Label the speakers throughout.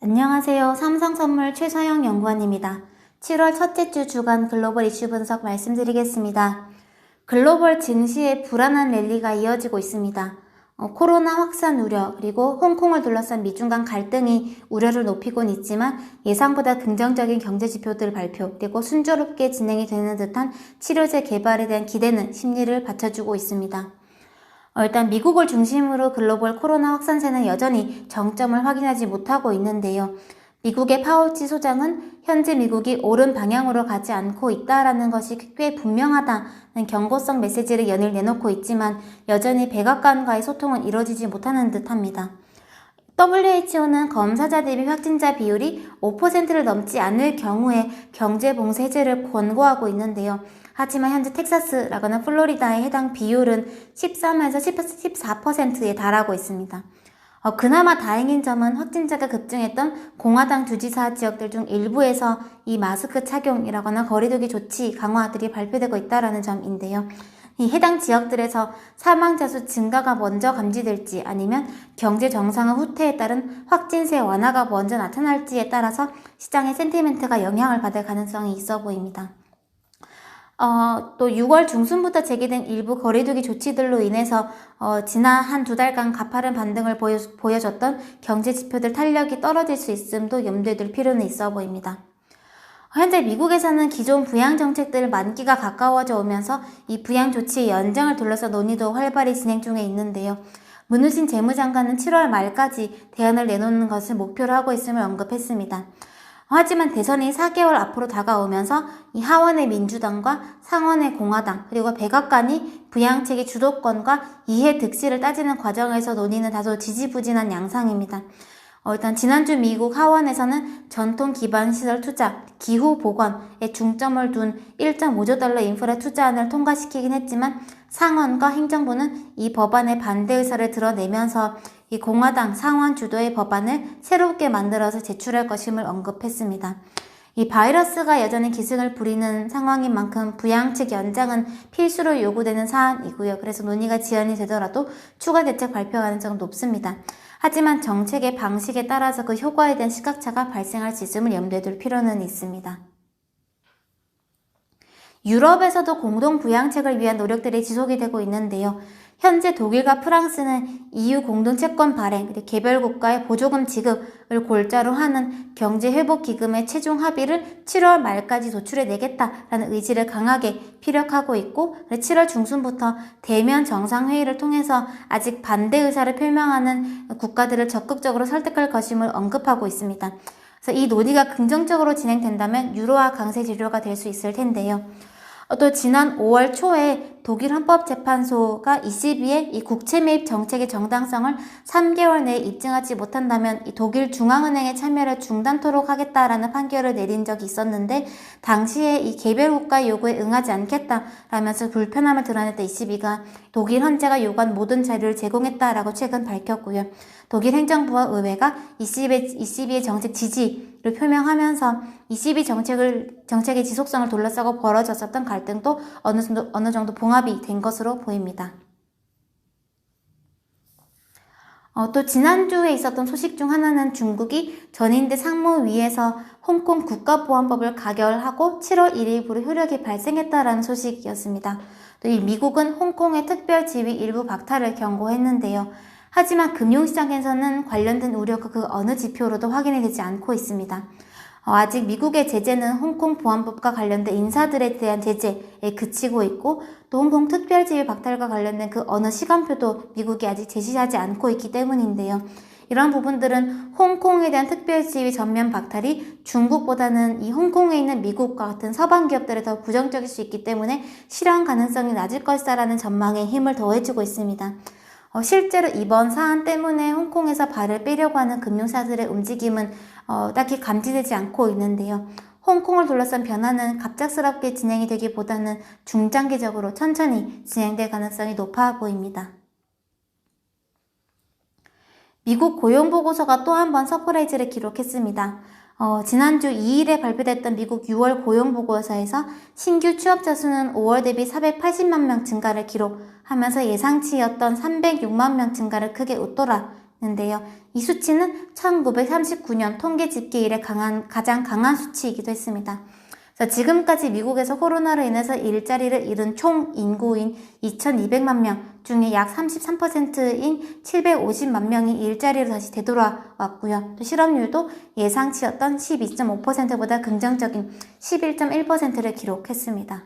Speaker 1: 안녕하세요. 삼성선물 최서영 연구원입니다. 7월 첫째 주 주간 글로벌 이슈 분석 말씀드리겠습니다. 글로벌 증시의 불안한 랠리가 이어지고 있습니다. 코로나 확산 우려 그리고 홍콩을 둘러싼 미중 간 갈등이 우려를 높이곤 있지만 예상보다 긍정적인 경제 지표들 발표 그리고 순조롭게 진행이 되는 듯한 치료제 개발에 대한 기대는 심리를 받쳐주고 있습니다. 일단 미국을 중심으로 글로벌 코로나 확산세는 여전히 정점을 확인하지 못하고 있는데요. 미국의 파우치 소장은 현재 미국이 옳은 방향으로 가지 않고 있다라는 것이 꽤 분명하다는 경고성 메시지를 연일 내놓고 있지만 여전히 백악관과의 소통은 이루어지지 못하는 듯합니다. WHO는 검사자 대비 확진자 비율이 5%를 넘지 않을 경우에 경제 봉쇄 해제를 권고하고 있는데요. 하지만 현재 텍사스라거나 플로리다의 해당 비율은 13에서 14%에 달하고 있습니다. 그나마 다행인 점은 확진자가 급증했던 공화당 주지사 지역들 중 일부에서 이 마스크 착용이라거나 거리두기 조치 강화들이 발표되고 있다는 점인데요. 이 해당 지역들에서 사망자 수 증가가 먼저 감지될지 아니면 경제 정상화 후퇴에 따른 확진세 완화가 먼저 나타날지에 따라서 시장의 센티멘트가 영향을 받을 가능성이 있어 보입니다. 또 6월 중순부터 제기된 일부 거리두기 조치들로 인해서 지난 한2 달간 가파른 반등을 보여줬던 경제 지표들 탄력이 떨어질 수 있음도 염두에 둘 필요는 있어 보입니다. 현재 미국에서는 기존 부양 정책들 만기가 가까워져 오면서 이 부양 조치의 연장을 둘러서 논의도 활발히 진행 중에 있는데요. 문우신 재무장관은 7월 말까지 대안을 내놓는 것을 목표로 하고 있음을 언급했습니다. 하지만 대선이 4개월 앞으로 다가오면서 이 하원의 민주당과 상원의 공화당 그리고 백악관이 부양책의 주도권과 이해 득실을 따지는 과정에서 논의는 다소 지지부진한 양상입니다. 일단 지난주 미국 하원에서는 전통 기반 시설 투자, 기후 보건에 중점을 둔 1.5조 달러 인프라 투자안을 통과시키긴 했지만 상원과 행정부는 이 법안에 반대 의사를 드러내면서 이 공화당 상원 주도의 법안을 새롭게 만들어서 제출할 것임을 언급했습니다. 이 바이러스가 여전히 기승을 부리는 상황인 만큼 부양책 연장은 필수로 요구되는 사안이고요. 그래서 논의가 지연이 되더라도 추가 대책 발표 가능성은 높습니다. 하지만 정책의 방식에 따라서 그 효과에 대한 시각차가 발생할 수 있음을 염두에 둘 필요는 있습니다. 유럽에서도 공동 부양책을 위한 노력들이 지속이 되고 있는데요. 현재 독일과 프랑스는 EU 공동채권 발행, 그리고 개별 국가의 보조금 지급을 골자로 하는 경제회복기금의 최종 합의를 7월 말까지 도출해내겠다라는 의지를 강하게 피력하고 있고 7월 중순부터 대면 정상회의를 통해서 아직 반대 의사를 표명하는 국가들을 적극적으로 설득할 것임을 언급하고 있습니다. 그래서 이 논의가 긍정적으로 진행된다면 유로화 강세 재료가 될 수 있을 텐데요. 또 지난 5월 초에 독일 헌법재판소가 ECB의 이 국채 매입 정책의 정당성을 3개월 내에 입증하지 못한다면 이 독일 중앙은행의 참여를 중단토록 하겠다라는 판결을 내린 적이 있었는데 당시에 이 개별 국가의 요구에 응하지 않겠다라면서 불편함을 드러냈던 ECB가 독일 헌재가 요구한 모든 자료를 제공했다라고 최근 밝혔고요. 독일 행정부와 의회가 ECB의 정책 지지를 표명하면서 ECB 정책의 지속성을 둘러싸고 벌어졌었던 갈등도 어느 정도 봉합이 된 것으로 보입니다. 또 지난주에 있었던 소식 중 하나는 중국이 전인대 상무위에서 홍콩 국가보안법을 가결하고 7월 1일부로 효력이 발생했다라는 소식이었습니다. 또 이 미국은 홍콩의 특별지위 일부 박탈을 경고했는데요. 하지만 금융시장에서는 관련된 우려가 그 어느 지표로도 확인이 되지 않고 있습니다. 아직 미국의 제재는 홍콩 보안법과 관련된 인사들에 대한 제재에 그치고 있고 또 홍콩 특별지위 박탈과 관련된 그 어느 시간표도 미국이 아직 제시하지 않고 있기 때문인데요. 이런 부분들은 홍콩에 대한 특별지위 전면 박탈이 중국보다는 이 홍콩에 있는 미국과 같은 서방 기업들에 더 부정적일 수 있기 때문에 실현 가능성이 낮을 것이다라는 전망에 힘을 더해주고 있습니다. 실제로 이번 사안 때문에 홍콩에서 발을 빼려고 하는 금융사들의 움직임은 딱히 감지되지 않고 있는데요. 홍콩을 둘러싼 변화는 갑작스럽게 진행이 되기보다는 중장기적으로 천천히 진행될 가능성이 높아 보입니다. 미국 고용보고서가 또 한 번 서프라이즈를 기록했습니다. 지난주 2일에 발표됐던 미국 6월 고용보고서에서 신규 취업자 수는 5월 대비 480만 명 증가를 기록하면서 예상치였던 306만 명 증가를 크게 웃돌아낸 있는데요. 이 수치는 1939년 통계 집계 이래 가장 강한 수치이기도 했습니다. 지금까지 미국에서 코로나로 인해서 일자리를 잃은 총 인구인 2,200만 명 중에 약 33%인 750만 명이 일자리로 다시 되돌아왔고요. 또 실업률도 예상치였던 12.5%보다 긍정적인 11.1%를 기록했습니다.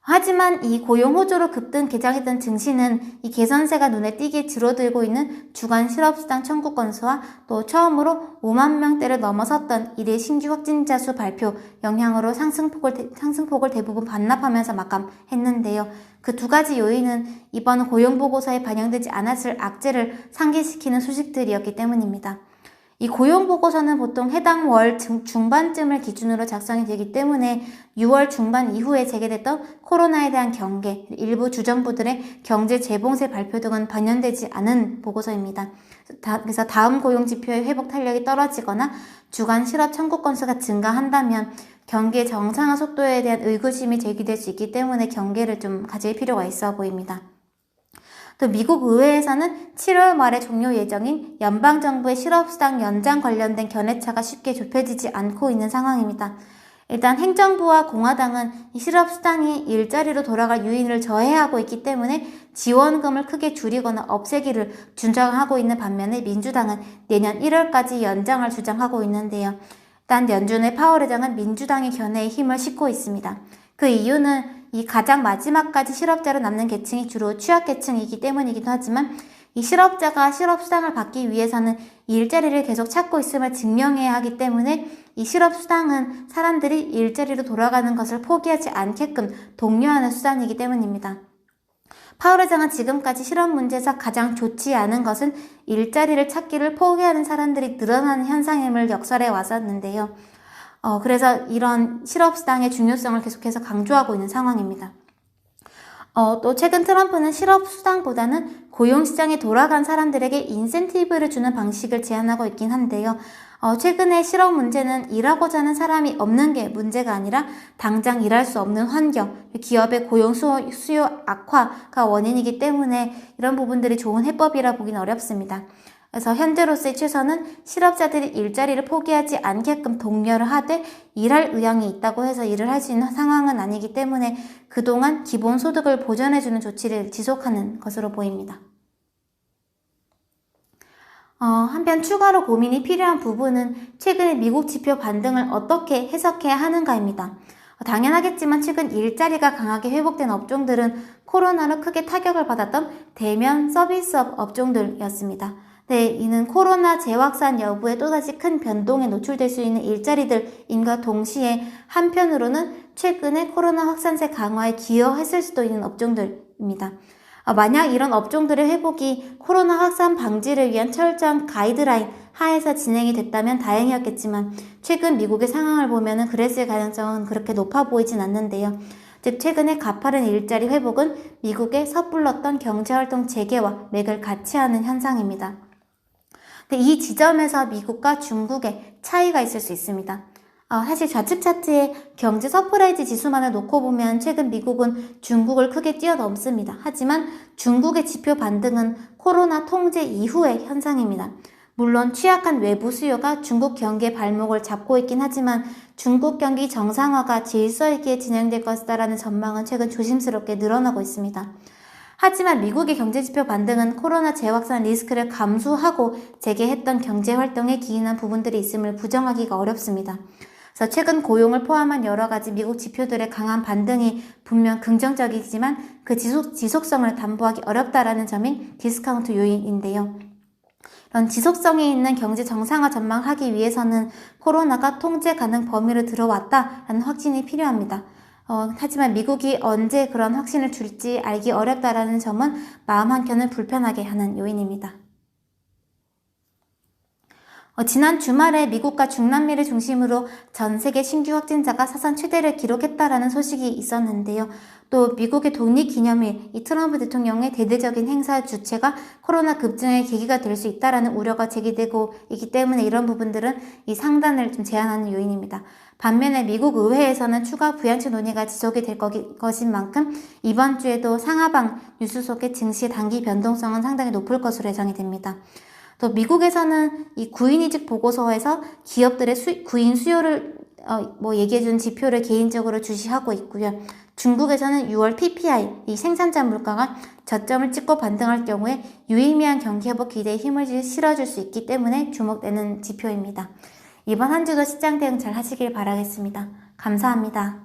Speaker 1: 하지만 이 고용 호조로 급등 개장했던 증시는 이 개선세가 눈에 띄게 줄어들고 있는 주간 실업수당 청구 건수와 또 처음으로 5만 명대를 넘어섰던 이래 신규 확진자 수 발표 영향으로 상승폭을 대부분 반납하면서 마감했는데요. 그 두 가지 요인은 이번 고용보고서에 반영되지 않았을 악재를 상기시키는 소식들이었기 때문입니다. 이 고용보고서는 보통 해당 월 중반쯤을 기준으로 작성이 되기 때문에 6월 중반 이후에 재개됐던 코로나에 대한 경계, 일부 주정부들의 경제 재봉쇄 발표 등은 반영되지 않은 보고서입니다. 그래서 다음 고용지표의 회복 탄력이 떨어지거나 주간 실업 청구 건수가 증가한다면 경기의 정상화 속도에 대한 의구심이 제기될 수 있기 때문에 경계를 좀 가질 필요가 있어 보입니다. 또 미국 의회에서는 7월 말에 종료 예정인 연방정부의 실업수당 연장 관련된 견해차가 쉽게 좁혀지지 않고 있는 상황입니다. 일단 행정부와 공화당은 이 실업수당이 일자리로 돌아갈 요인을 저해하고 있기 때문에 지원금을 크게 줄이거나 없애기를 주장하고 있는 반면에 민주당은 내년 1월까지 연장을 주장하고 있는데요. 단 연준의 파월 의장은 민주당의 견해에 힘을 싣고 있습니다. 그 이유는 이 가장 마지막까지 실업자로 남는 계층이 주로 취약계층이기 때문이기도 하지만 이 실업자가 실업수당을 받기 위해서는 일자리를 계속 찾고 있음을 증명해야 하기 때문에 이 실업수당은 사람들이 일자리로 돌아가는 것을 포기하지 않게끔 독려하는 수단이기 때문입니다. 파월 의장은 지금까지 실업 문제에서 가장 좋지 않은 것은 일자리를 찾기를 포기하는 사람들이 늘어나는 현상임을 역설해 왔었는데요. 그래서 이런 실업수당의 중요성을 계속해서 강조하고 있는 상황입니다. 또 최근 트럼프는 실업수당보다는 고용시장에 돌아간 사람들에게 인센티브를 주는 방식을 제안하고 있긴 한데요. 최근에 실업 문제는 일하고자 하는 사람이 없는 게 문제가 아니라 당장 일할 수 없는 환경, 기업의 고용 수요 악화가 원인이기 때문에 이런 부분들이 좋은 해법이라 보기는 어렵습니다. 그래서 현재로서의 최선은 실업자들이 일자리를 포기하지 않게끔 독려를 하되 일할 의향이 있다고 해서 일을 할 수 있는 상황은 아니기 때문에 그동안 기본소득을 보전해주는 조치를 지속하는 것으로 보입니다. 한편 추가로 고민이 필요한 부분은 최근의 미국 지표 반등을 어떻게 해석해야 하는가입니다. 당연하겠지만 최근 일자리가 강하게 회복된 업종들은 코로나로 크게 타격을 받았던 대면 서비스업 업종들이었습니다. 네, 이는 코로나 재확산 여부에 또다시 큰 변동에 노출될 수 있는 일자리들인과 동시에 한편으로는 최근에 코로나 확산세 강화에 기여했을 수도 있는 업종들입니다. 만약 이런 업종들의 회복이 코로나 확산 방지를 위한 철저한 가이드라인 하에서 진행이 됐다면 다행이었겠지만 최근 미국의 상황을 보면 그랬을 가능성은 그렇게 높아 보이진 않는데요. 즉 최근의 가파른 일자리 회복은 미국의 섣불렀던 경제활동 재개와 맥을 같이 하는 현상입니다. 이 지점에서 미국과 중국의 차이가 있을 수 있습니다. 사실 좌측 차트에 경제 서프라이즈 지수만을 놓고 보면 최근 미국은 중국을 크게 뛰어넘습니다. 하지만 중국의 지표 반등은 코로나 통제 이후의 현상입니다. 물론 취약한 외부 수요가 중국 경기의 발목을 잡고 있긴 하지만 중국 경기 정상화가 질서 있게 진행될 것이다라는 전망은 최근 조심스럽게 늘어나고 있습니다. 하지만 미국의 경제지표 반등은 코로나 재확산 리스크를 감수하고 재개했던 경제활동에 기인한 부분들이 있음을 부정하기가 어렵습니다. 그래서 최근 고용을 포함한 여러 가지 미국 지표들의 강한 반등이 분명 긍정적이지만 그 지속성을 담보하기 어렵다라는 점이 디스카운트 요인인데요. 이런 지속성이 있는 경제 정상화 전망을 하기 위해서는 코로나가 통제 가능 범위로 들어왔다라는 확신이 필요합니다. 하지만 미국이 언제 그런 확신을 줄지 알기 어렵다라는 점은 마음 한켠을 불편하게 하는 요인입니다. 지난 주말에 미국과 중남미를 중심으로 전 세계 신규 확진자가 사상 최대를 기록했다라는 소식이 있었는데요. 또 미국의 독립기념일, 이 트럼프 대통령의 대대적인 행사 주최가 코로나 급증의 계기가 될 수 있다라는 우려가 제기되고 있기 때문에 이런 부분들은 이 상단을 좀 제한하는 요인입니다. 반면에 미국 의회에서는 추가 부양책 논의가 지속이 될 것인 만큼 이번 주에도 상하방 뉴스 속의 증시 단기 변동성은 상당히 높을 것으로 예상이 됩니다. 또 미국에서는 이 구인이직 보고서에서 기업들의 구인 수요를 얘기해준 지표를 개인적으로 주시하고 있고요. 중국에서는 6월 PPI, 이 생산자 물가가 저점을 찍고 반등할 경우에 유의미한 경기 회복 기대에 힘을 실어줄 수 있기 때문에 주목되는 지표입니다. 이번 한 주도 시장 대응 잘 하시길 바라겠습니다. 감사합니다.